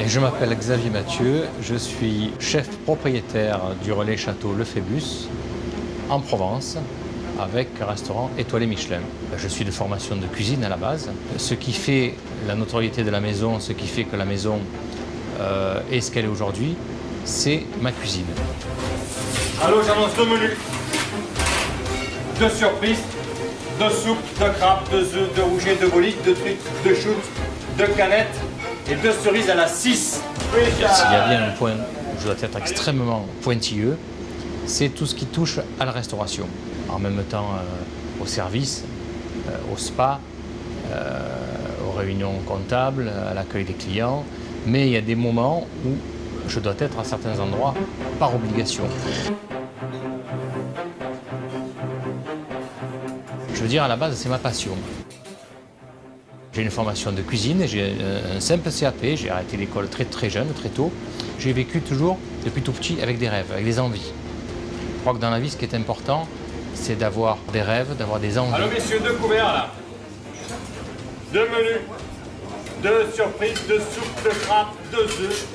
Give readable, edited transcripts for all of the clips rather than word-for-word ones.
Je m'appelle Xavier Mathieu, je suis chef propriétaire du relais château Le Phébus en Provence avec un restaurant étoilé Michelin. Je suis de formation de cuisine à la base. Ce qui fait la notoriété de la maison, ce qui fait que la maison est ce qu'elle est aujourd'hui, c'est ma cuisine. Allô, j'annonce 2 menus. 2 surprises, 2 soupes, 2 crabes, 2 œufs, 2 rougets, 2 bolites, 2 truites, 2 choutes, 2 canettes et 2 cerises à la 6. S'il y a bien un point où je dois être extrêmement pointilleux, c'est tout ce qui touche à la restauration. En même temps au service, au spa, aux réunions comptables, à l'accueil des clients. Mais il y a des moments où je dois être à certains endroits par obligation. Je veux dire, à la base, c'est ma passion. J'ai une formation de cuisine, j'ai un simple CAP, j'ai arrêté l'école très jeune, très tôt. J'ai vécu toujours, depuis tout petit, avec des rêves, avec des envies. Je crois que dans la vie, ce qui est important, c'est d'avoir des rêves, d'avoir des envies. Allô messieurs, 2 couverts là. 2 menus, 2 surprises, 2 soupes, 2 crabes, 2 œufs,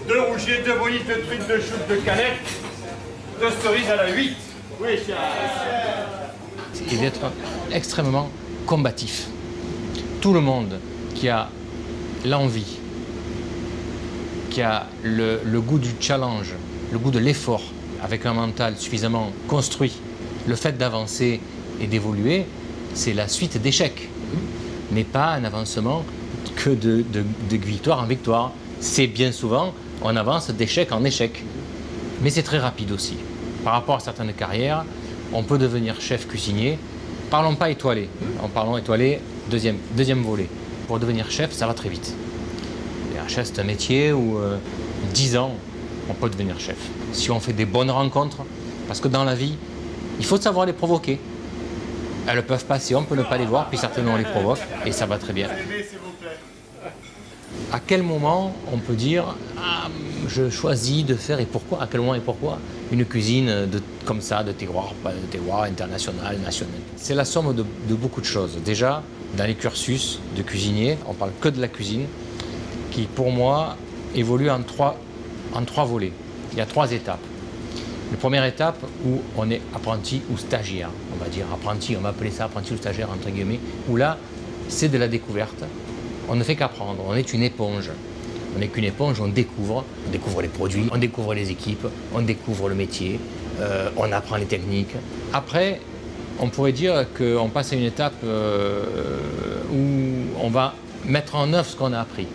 2 rougets, 2 bolites, 2 truites, 2 choutes, 2 canettes, 2 cerises à la 8. Oui, Et d'être extrêmement combatif. Tout le monde qui a l'envie, qui a le goût du challenge, le goût de l'effort, avec un mental suffisamment construit, le fait d'avancer et d'évoluer, c'est la suite d'échecs, mais pas un avancement que de victoire en victoire. C'est bien souvent, on avance d'échec en échec. Mais c'est très rapide aussi. Par rapport à certaines carrières, on peut devenir chef cuisinier. Parlons pas étoilé, en parlant étoilé, deuxième volet. Pour devenir chef, ça va très vite. Et un chef, c'est un métier où 10 ans, on peut devenir chef. Si on fait des bonnes rencontres, parce que dans la vie, il faut savoir les provoquer. Elles peuvent passer, on peut ne pas les voir, puis certainement on les provoque, et ça va très bien. À quel moment on peut dire ah, je choisis de faire et pourquoi, à quel moment et pourquoi une cuisine comme ça, de terroir, pas de terroir international, national. C'est la somme de beaucoup de choses. Déjà, dans les cursus de cuisinier, on parle que de la cuisine, qui pour moi évolue en trois volets. Il y a 3 étapes. La première étape où on est apprenti ou stagiaire, on va dire apprenti, on va appeler ça apprenti ou stagiaire entre guillemets, où là c'est de la découverte. On ne fait qu'apprendre, on est une éponge. On n'est qu'une éponge, on découvre les produits, on découvre les équipes, on découvre le métier, on apprend les techniques. Après, on pourrait dire qu'on passe à une étape où on va mettre en œuvre ce qu'on a appris.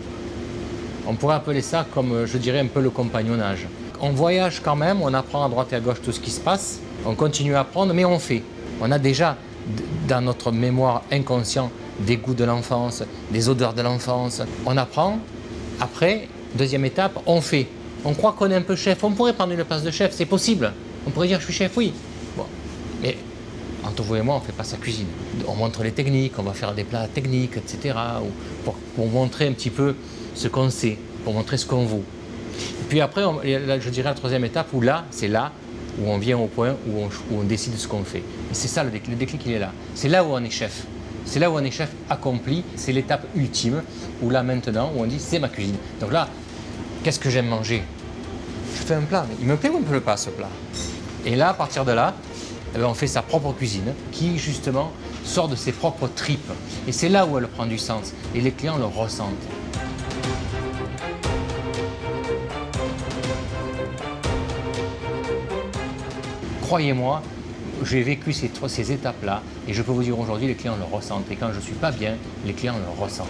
On pourrait appeler ça comme, je dirais, un peu le compagnonnage. On voyage quand même, on apprend à droite et à gauche tout ce qui se passe, on continue à apprendre, mais on fait. On a déjà dans notre mémoire inconscient des goûts de l'enfance, des odeurs de l'enfance. On apprend. Après, deuxième étape, on fait. On croit qu'on est un peu chef. On pourrait prendre une place de chef, c'est possible. On pourrait dire je suis chef, oui. Bon. Mais entre vous et moi, on ne fait pas sa cuisine. On montre les techniques, on va faire des plats techniques, etc. Pour montrer un petit peu ce qu'on sait, pour montrer ce qu'on vaut. Et puis après, je dirais la troisième étape, où là, c'est là où on vient au point où on décide ce qu'on fait. Et c'est ça le déclic, il est là. C'est là où on est chef. C'est là où on est chef accompli, c'est l'étape ultime, où là maintenant, où on dit c'est ma cuisine. Donc là, qu'est-ce que j'aime manger? Je fais un plat, mais il me plaît ou il ne me plaît pas ce plat? Et là, à partir de là, eh bien, on fait sa propre cuisine, qui justement sort de ses propres tripes. Et c'est là où elle prend du sens, et les clients le ressentent. Croyez-moi, j'ai vécu ces étapes-là et je peux vous dire aujourd'hui, les clients le ressentent. Et quand je ne suis pas bien, les clients le ressentent.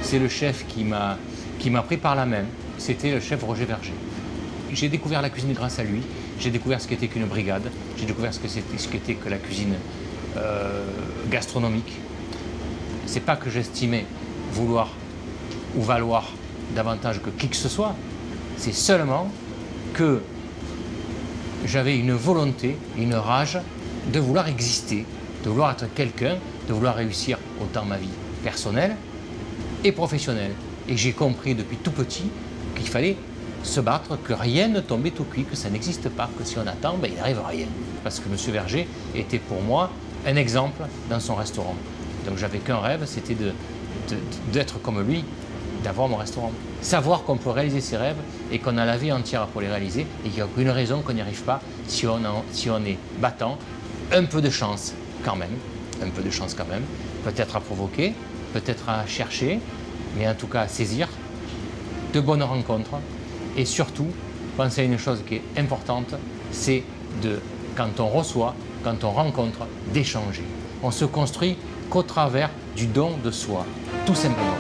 C'est le chef qui m'a pris par la main. C'était le chef Roger Verger. J'ai découvert la cuisine grâce à lui. J'ai découvert ce qu'était qu'une brigade. J'ai découvert ce qu'était que la cuisine gastronomique. C'est pas que j'estimais vouloir ou valoir davantage que qui que ce soit. C'est seulement que j'avais une volonté, une rage de vouloir exister, de vouloir être quelqu'un, de vouloir réussir autant ma vie personnelle et professionnelle. Et j'ai compris depuis tout petit qu'il fallait se battre, que rien ne tombait tout cuit, que ça n'existe pas, que si on attend, ben, il n'arrive rien. Parce que M. Verger était pour moi un exemple dans son restaurant. Donc j'avais qu'un rêve, c'était d'être comme lui, d'avoir mon restaurant. Savoir qu'on peut réaliser ses rêves et qu'on a la vie entière pour les réaliser et qu'il n'y a aucune raison qu'on n'y arrive pas si on est battant. Un peu de chance quand même, peut-être à provoquer, peut-être à chercher, mais en tout cas à saisir, de bonnes rencontres et surtout, penser à une chose qui est importante, c'est quand on reçoit, quand on rencontre, d'échanger. On se construit qu'au travers du don de soi, tout simplement.